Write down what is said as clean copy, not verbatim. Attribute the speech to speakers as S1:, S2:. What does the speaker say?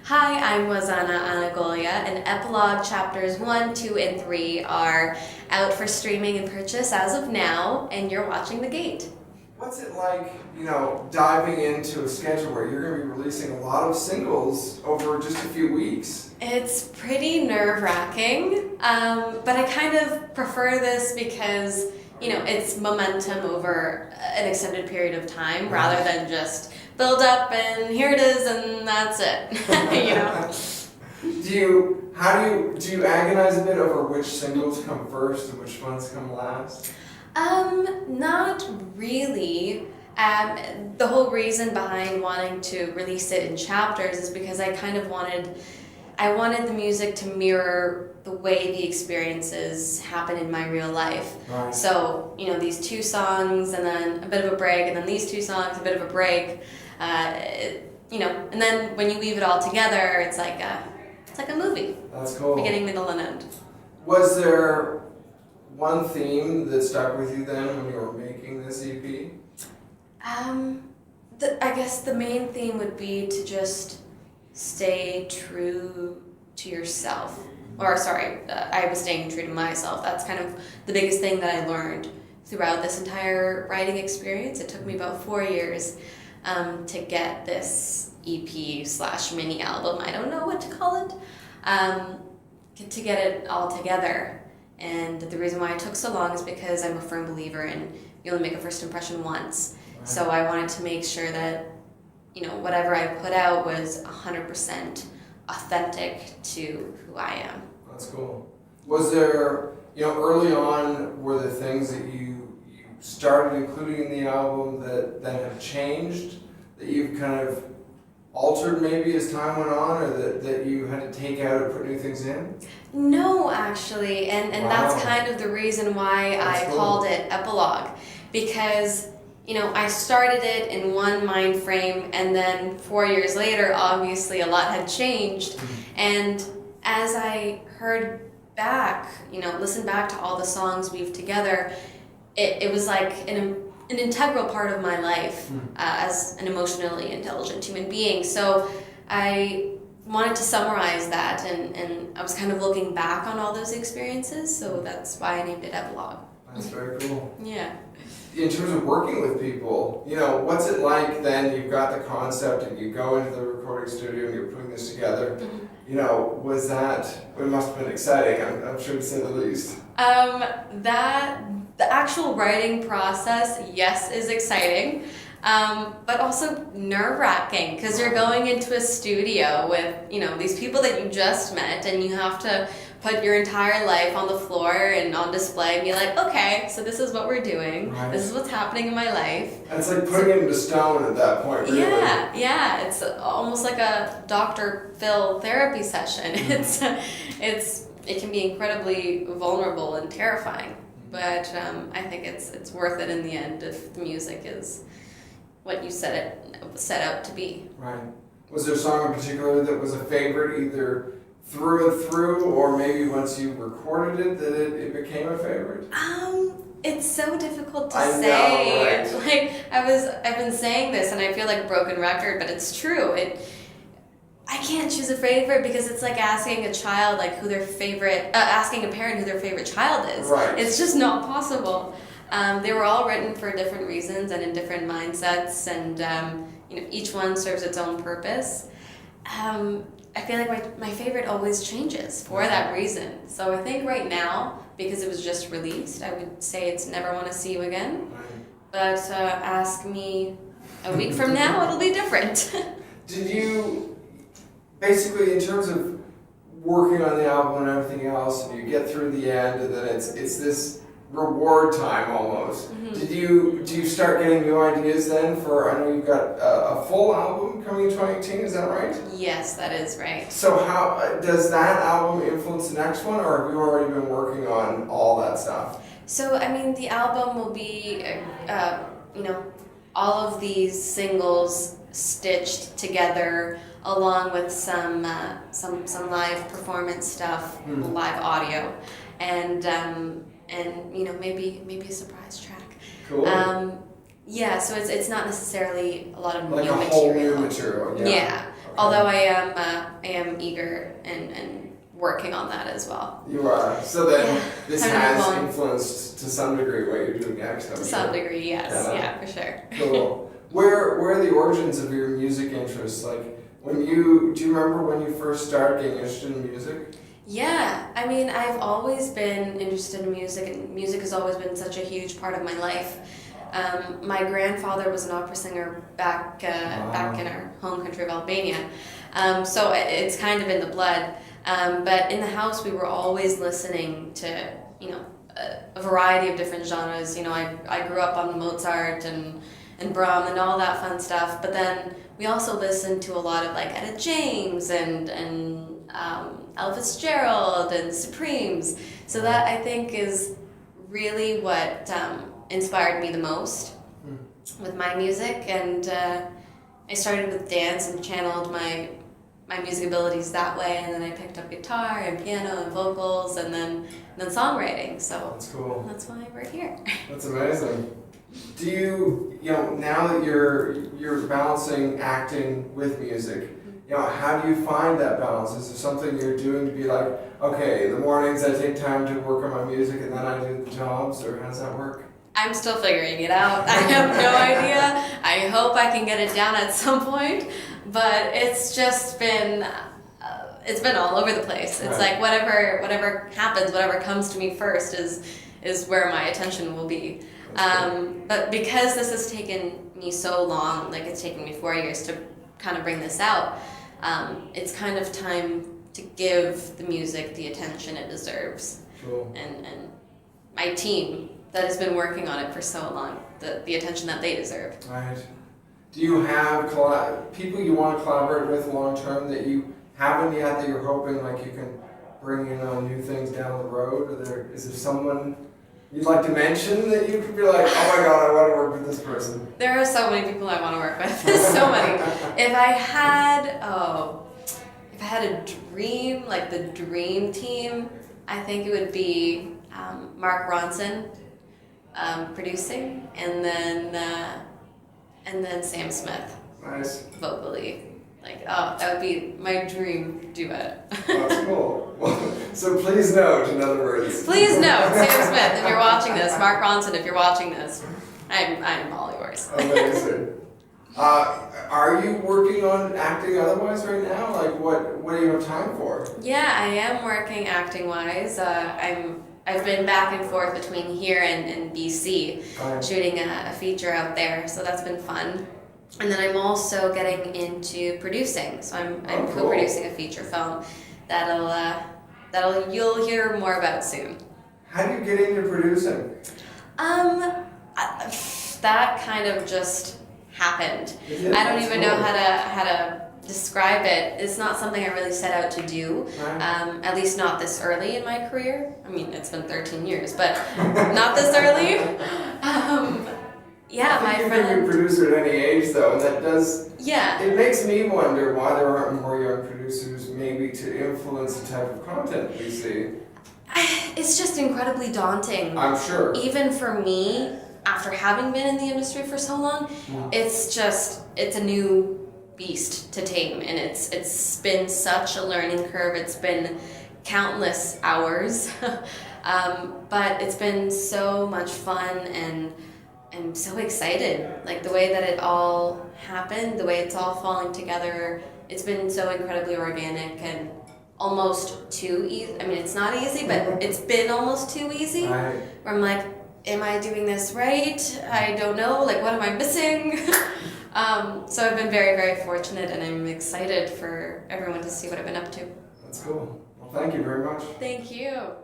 S1: Hi, I'm Muazana Ana Golja, and Epilogue chapters 1, 2, and 3 are out for streaming and purchase as of now, and you're watching The Gate.
S2: What's it like, diving into a schedule where you're going to be releasing a lot of singles over just a few weeks?
S1: It's pretty nerve-wracking, but I kind of prefer this because, it's momentum over an extended period of time rather than just build up and here it is and that's it,
S2: Do you agonize a bit over which singles come first and which ones come last?
S1: Not really. The whole reason behind wanting to release it in chapters is because I kind of wanted the music to mirror the way the experiences happen in my real life.
S2: Right.
S1: So, these two songs and then a bit of a break, and then these two songs, a bit of a break, and then when you weave it all together, it's like a movie.
S2: That's cool.
S1: Beginning, middle, and end.
S2: Was there one theme that stuck with you then when you were making this EP?
S1: I guess the main theme would be to just stay true to yourself. Or, sorry, I was staying true to myself. That's kind of the biggest thing that I learned throughout this entire writing experience. It took me about 4 years to get this EP/mini album. I don't know what to call it. To get it all together. And the reason why it took so long is because I'm a firm believer in you only make a first impression once. Right. So I wanted to make sure that, whatever I put out was 100% authentic to who I am.
S2: That's cool. Was there, early on, were there things that you started including in the album that have changed, that you've kind of altered maybe as time went on, or that you had to take out or put new things in?
S1: No, actually, and
S2: Wow.
S1: That's kind of the reason why
S2: That's
S1: I
S2: cool.
S1: called it Epilogue, because I started it in one mind frame, and then 4 years later, obviously, a lot had changed.
S2: Mm-hmm.
S1: And as I heard back, listened back to all the songs we've together, it was like an integral part of my life as an emotionally intelligent human being. So I wanted to summarize that, and I was kind of looking back on all those experiences, so that's why I named it Epilogue.
S2: That's very cool.
S1: Yeah.
S2: In terms of working with people, what's it like then? You've got the concept and you go into the recording studio and you're putting this together.
S1: Mm-hmm.
S2: It must have been exciting, I'm sure to say the least.
S1: The actual writing process, yes, is exciting, but also nerve-wracking because you're going into a studio with, these people that you just met, and you have to put your entire life on the floor and on display and be like, okay, so this is what we're doing. Right. This is what's happening in my life.
S2: And it's like putting it into stone at that point, really.
S1: Yeah. It's almost like a Dr. Phil therapy session. It can be incredibly vulnerable and terrifying, but I think it's worth it in the end if the music is what you set out to be. Right.
S2: Was there a song in particular that was a favorite, either through and through, or maybe once you recorded it that it became a favorite?
S1: It's so difficult to
S2: say.
S1: Know, right? I've been saying this and I feel like a broken record, but it's true. I can't choose a favorite because it's like asking a child asking a parent who their favorite child is.
S2: Right.
S1: It's just not possible. They were all written for different reasons and in different mindsets, and each one serves its own purpose. I feel like my favorite always changes for that reason. So I think right now, because it was just released, I would say it's Never Want to See You Again. Right. But ask me a week from now, it'll be different.
S2: Did you, basically in terms of working on the album and everything else, and you get through the end, and then it's this reward time almost. Mm-hmm. Do you start getting new ideas then for, I know you've got a full album coming in 2018, is that right?
S1: Yes, that is right.
S2: So how does that album influence the next one, or have you already been working on all that stuff?
S1: So, the album will be, all of these singles stitched together along with some live performance stuff, live audio, and maybe a surprise track.
S2: Cool.
S1: Yeah, so it's not necessarily a lot of
S2: like
S1: new
S2: a
S1: material.
S2: Whole new material.
S1: Yeah. Although I am eager and working on that as well.
S2: You are. So then this
S1: Time to
S2: has
S1: move on.
S2: influenced to some degree what you're doing next.
S1: To some degree, yes. Yeah, for sure.
S2: Cool. Where are the origins of your music interests? Like do you remember when you first started getting interested in music?
S1: Yeah, I mean, I've always been interested in music, and music has always been such a huge part of my life. My grandfather was an opera singer back in our home country of Albania, so it's kind of in the blood. But in the house, we were always listening to, a variety of different genres. I grew up on Mozart and Brahms and all that fun stuff. But then we also listened to a lot of like Etta James and Ella Fitzgerald and Supremes. So that, I think, is really what inspired me the most with my music. And I started with dance and channeled my music abilities that way, and then I picked up guitar and piano and vocals, and then songwriting. So
S2: that's cool.
S1: That's why we're here.
S2: That's amazing. Do you now that you're balancing acting with music, how do you find that balance? Is there something you're doing to be like, okay, in the mornings I take time to work on my music and then I do the jobs, or how does that work?
S1: I'm still figuring it out. I have no idea. I hope I can get it down at some point, but it's just been it's been all over the place. It's like whatever happens, whatever comes to me first is where my attention will be. But because this has taken me so long, like it's taken me 4 years to kind of bring this out, it's kind of time to give the music the attention it deserves.
S2: Cool.
S1: And my team that has been working on it for so long, the attention that they deserve.
S2: Right. Do you have people you want to collaborate with long term that you haven't yet, that you're hoping like you can bring in on new things down the road? Is there someone you'd like to mention that you could be like, oh my god, I want to work with this person?
S1: There are so many people I want to work with. So many. If I had a dream, like the dream team, I think it would be Mark Ronson producing, and then Sam Smith.
S2: Nice.
S1: Vocally. That would be my dream duet.
S2: That's cool. So please note, in other words.
S1: Please note, Sam Smith, if you're watching this, Mark Ronson, if you're watching this, I'm all yours.
S2: Amazing. Are you working on acting otherwise right now? Like, what do you have time for?
S1: Yeah, I am working acting-wise. I've been back and forth between here and BC, shooting a feature out there, so that's been fun. And then I'm also getting into producing, so I'm
S2: cool.
S1: co-producing a feature film that'll you'll hear more about soon.
S2: How do you get into producing?
S1: That kind of just happened. I don't even know how to describe it. It's not something I really set out to do, at least not this early in my career. I mean, it's been 13 years, but not this early. Yeah, my friend.
S2: You can be a producer at any age, though, and that does.
S1: Yeah.
S2: It makes me wonder why there aren't more young producers, maybe, to influence the type of content we see.
S1: It's just incredibly daunting.
S2: I'm sure.
S1: Even for me, after having been in the industry for so long, it's a new beast to tame, and it's been such a learning curve. It's been countless hours, but it's been so much fun, and I'm so excited. Like the way that it all happened, the way it's all falling together, it's been so incredibly organic and almost too easy. I mean, it's not easy, but it's been almost too easy.
S2: Right.
S1: Where I'm like, am I doing this right? I don't know. Like, what am I missing? So I've been very, very fortunate, and I'm excited for everyone to see what I've been up to.
S2: That's cool. Well, thank you very much.
S1: Thank you.